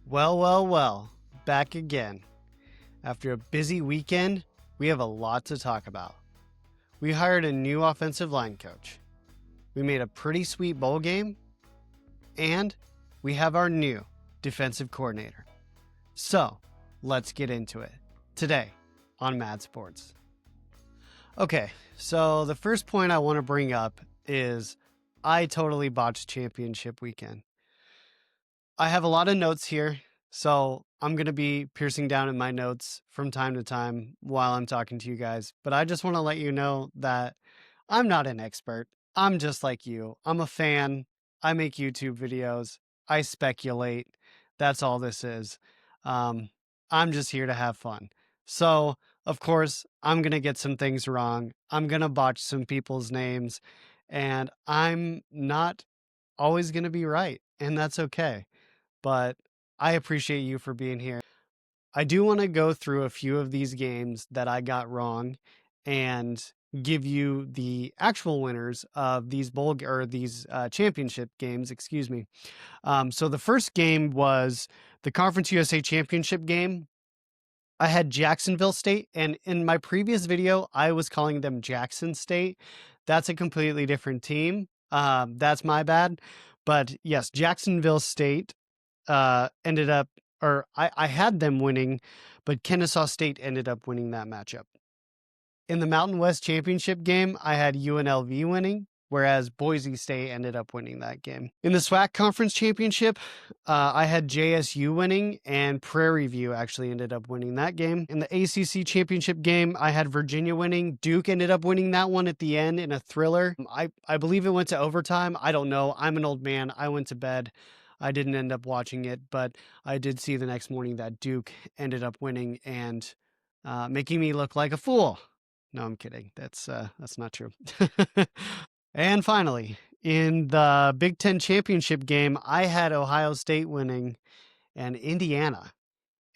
Well, back again. After a busy weekend, we have a lot to talk about. We hired a new offensive line coach. We made a pretty sweet bowl game. And we have our new defensive coordinator. So, let's get into it. Today on Mad Sports. Okay, so the first point I want to bring up is I totally botched championship weekend. I have a lot of notes here, so I'm going to be piercing down in my notes from time to time while I'm talking to you guys. But I just want to let you know that I'm not an expert. I'm just like you. I'm a fan. I make YouTube videos. I speculate. That's all this is. I'm just here to have fun. So, of course, I'm going to get some things wrong. I'm going to botch some people's names. And I'm not always going to be right. And that's okay. But I appreciate you for being here. I do want to go through a few of these games that I got wrong and give you the actual winners of these championship games, excuse me. So the first game was the Conference USA Championship game. I had Jacksonville State, and in my previous video, I was calling them Jackson State. That's a completely different team. That's my bad. But yes, Jacksonville State ended up, or I had them winning, but Kennesaw State ended up winning that matchup. In the Mountain West Championship game, I had UNLV winning, whereas Boise State ended up winning that game. In the SWAC Conference Championship, I had JSU winning, and Prairie View actually ended up winning that game. In the ACC Championship game, I had Virginia winning. Duke ended up winning that one at the end in a thriller. I believe it went to overtime. I don't know. I'm an old man. I went to bed. I didn't end up watching it, but I did see the next morning that Duke ended up winning and making me look like a fool. No, I'm kidding. That's not true. And finally, in the Big Ten Championship game, I had Ohio State winning, and Indiana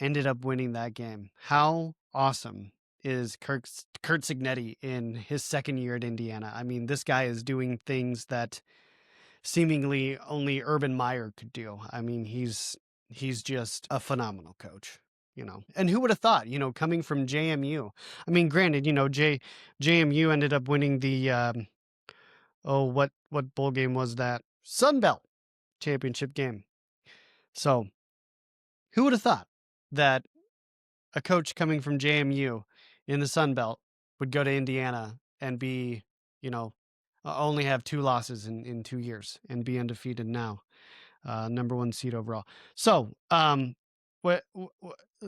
ended up winning that game. How awesome is Kurt Cignetti in his second year at Indiana? I mean, this guy is doing things that seemingly only Urban Meyer could do. I mean, he's just a phenomenal coach. And who would have thought, coming from JMU? I mean, granted, JMU ended up winning the, what bowl game was that? Sun Belt championship game. So who would have thought that a coach coming from JMU in the Sun Belt would go to Indiana and be, only have 2 losses in 2 years and be undefeated now, number 1 seed overall. So,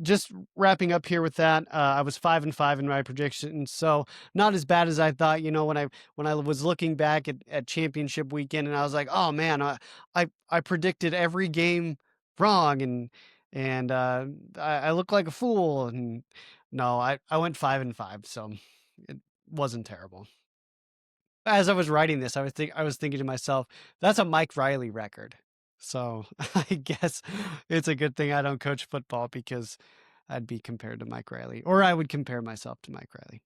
just wrapping up here with that, I was 5-5 in my predictions, so not as bad as I thought. When I was looking back at championship weekend, and I was like, oh man, I predicted every game wrong, and I look like a fool. And no, I went 5-5, so it wasn't terrible. As I was writing this, I was thinking to myself, that's a Mike Riley record. So I guess it's a good thing I don't coach football, because I'd be compared to Mike Riley, or I would compare myself to Mike Riley.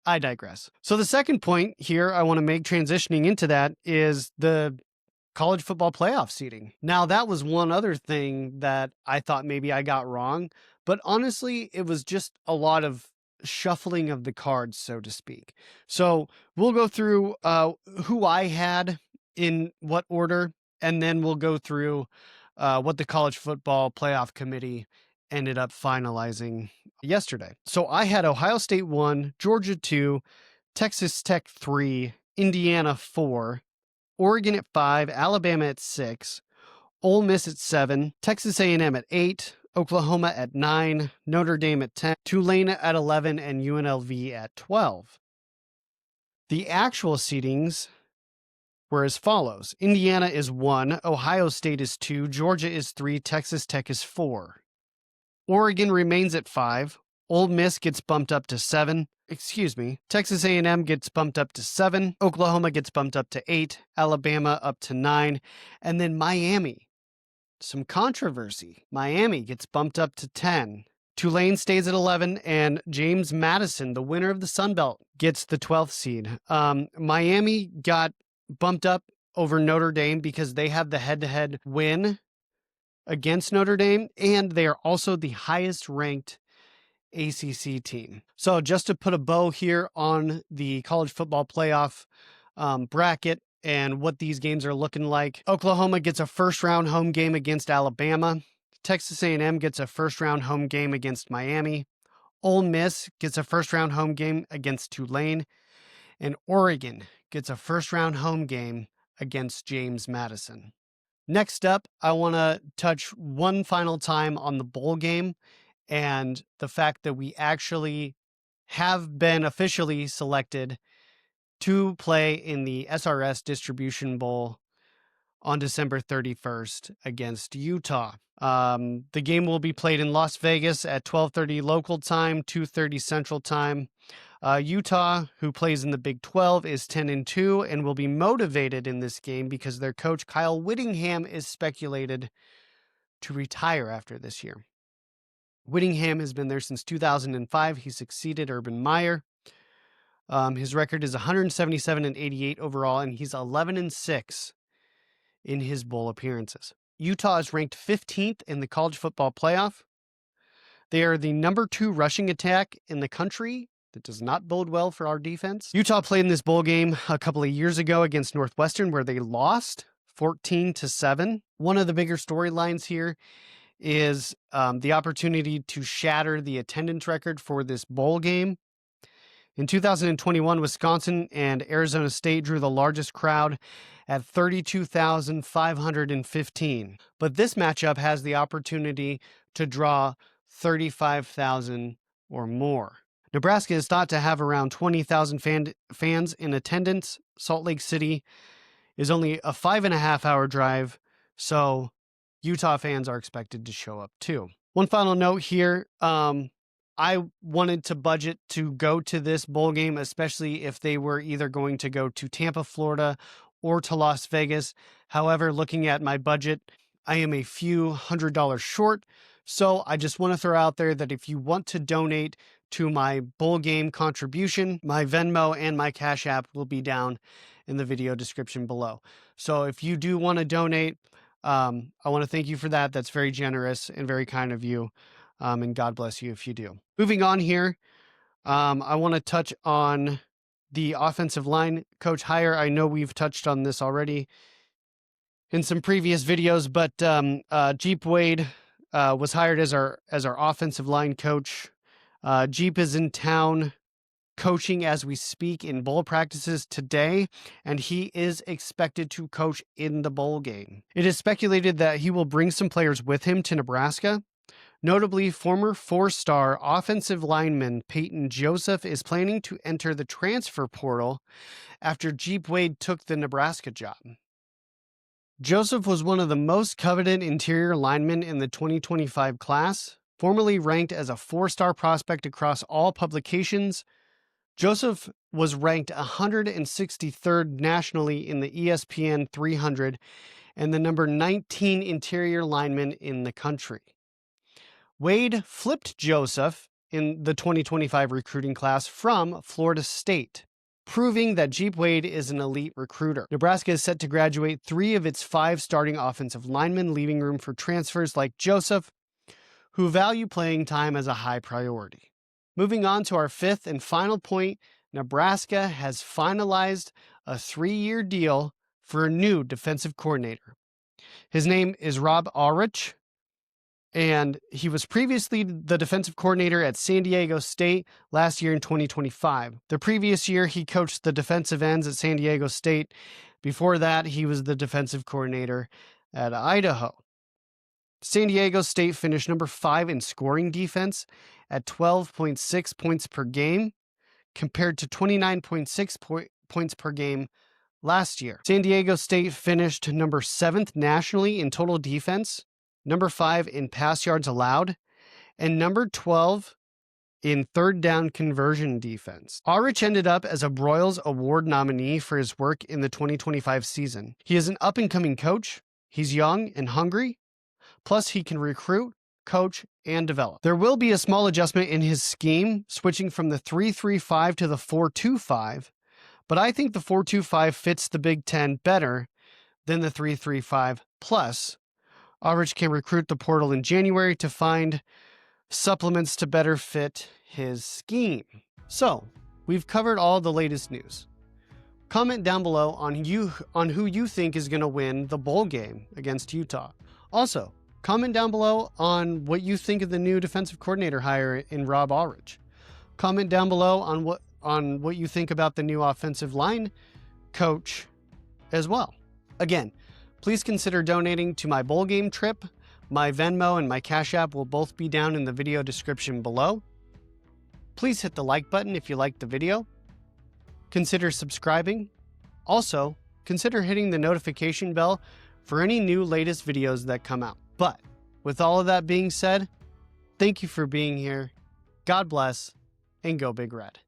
I digress. So the second point here I want to make, transitioning into that, is the college football playoff seeding. Now, that was one other thing that I thought maybe I got wrong, but honestly, it was just a lot of shuffling of the cards, so to speak. So we'll go through who I had in what order, and then we'll go through what the college football playoff committee ended up finalizing yesterday. So I had Ohio State 1, Georgia 2, Texas Tech 3, Indiana 4, Oregon at 5, Alabama at 6, Ole Miss at 7, Texas A&M at 8, Oklahoma at 9, Notre Dame at 10, Tulane at 11, and UNLV at 12. The actual seedings were as follows. Indiana is 1, Ohio State is 2, Georgia is 3, Texas Tech is 4. Oregon remains at 5, Ole Miss gets bumped up to 7. Texas A&M gets bumped up to 7, Oklahoma gets bumped up to 8, Alabama up to 9, and then Miami. Some controversy. Miami gets bumped up to 10. Tulane stays at 11, and James Madison, the winner of the Sun Belt, gets the 12th seed. Miami got bumped up over Notre Dame because they have the head-to-head win against Notre Dame, and they are also the highest ranked ACC team. So just to put a bow here on the college football playoff bracket and what these games are looking like, Oklahoma gets a first-round home game against Alabama. Texas A&M gets a first-round home game against Miami. Ole Miss gets a first-round home game against Tulane. And Oregon gets a first-round home game against James Madison. Next up, I want to touch one final time on the bowl game and the fact that we actually have been officially selected to play in the SRS Distribution Bowl on December 31st against Utah. The game will be played in Las Vegas at 12:30 local time, 2:30 Central Time. Utah, who plays in the Big 12, is 10-2 and will be motivated in this game because their coach Kyle Whittingham is speculated to retire after this year. Whittingham has been there since 2005. He succeeded Urban Meyer. His record is 177-88 overall, and he's 11-6 in his bowl appearances. Utah is ranked 15th in the college football playoff. They are the number 2 rushing attack in the country. That does not bode well for our defense. Utah played in this bowl game a couple of years ago against Northwestern, where they lost 14-7. One of the bigger storylines here is the opportunity to shatter the attendance record for this bowl game. In 2021, Wisconsin and Arizona State drew the largest crowd at 32,515. But this matchup has the opportunity to draw 35,000 or more. Nebraska is thought to have around 20,000 fans in attendance. Salt Lake City is only a 5.5-hour drive, so Utah fans are expected to show up too. One final note here. I wanted to budget to go to this bowl game, especially if they were either going to go to Tampa, Florida, or to Las Vegas. However, looking at my budget, I am a few $100s short. So I just want to throw out there that if you want to donate to my bowl game contribution, my Venmo and my Cash App will be down in the video description below. So if you do want to donate, I want to thank you for that. That's very generous and very kind of you. And God bless you if you do. Moving on here, I want to touch on the offensive line coach hire. I know we've touched on this already in some previous videos, but Jeep Wade was hired as our offensive line coach. Jeep is in town coaching as we speak in bowl practices today, and he is expected to coach in the bowl game. It is speculated that he will bring some players with him to Nebraska. Notably, former 4-star offensive lineman Peyton Joseph is planning to enter the transfer portal after Jeep Wade took the Nebraska job. Joseph was one of the most coveted interior linemen in the 2025 class. Formerly ranked as a 4-star prospect across all publications, Joseph was ranked 163rd nationally in the ESPN 300 and the number 19 interior lineman in the country. Wade flipped Joseph in the 2025 recruiting class from Florida State, proving that Jeep Wade is an elite recruiter. Nebraska is set to graduate 3 of its 5 starting offensive linemen, leaving room for transfers like Joseph, who value playing time as a high priority. Moving on to our 5th and final point, Nebraska has finalized a 3-year deal for a new defensive coordinator. His name is Rob Aurich, and he was previously the defensive coordinator at San Diego State last year in 2025. The previous year, he coached the defensive ends at San Diego State. Before that, he was the defensive coordinator at Idaho. San Diego State finished number 5 in scoring defense at 12.6 points per game, compared to 29.6 points per game last year. San Diego State finished number 7th nationally in total defense, number 5 in pass yards allowed, and number 12 in third down conversion defense. Aurich ended up as a Broyles Award nominee for his work in the 2025 season. He is an up-and-coming coach. He's young and hungry. Plus, he can recruit, coach, and develop. There will be a small adjustment in his scheme, switching from the 3-3-5 to the 4-2-5, but I think the 4-2-5 fits the Big Ten better than the 3-3-5. Plus, Aurich can recruit the portal in January to find supplements to better fit his scheme. So, we've covered all the latest news. Comment down below on who you think is going to win the bowl game against Utah. Also, comment down below on what you think of the new defensive coordinator hire in Rob Aurich. Comment down below on what you think about the new offensive line coach as well. Again, please consider donating to my bowl game trip. My Venmo and my CashApp will both be down in the video description below. Please hit the like button if you liked the video. Consider subscribing. Also, consider hitting the notification bell for any new latest videos that come out. But with all of that being said, thank you for being here. God bless, and go Big Red.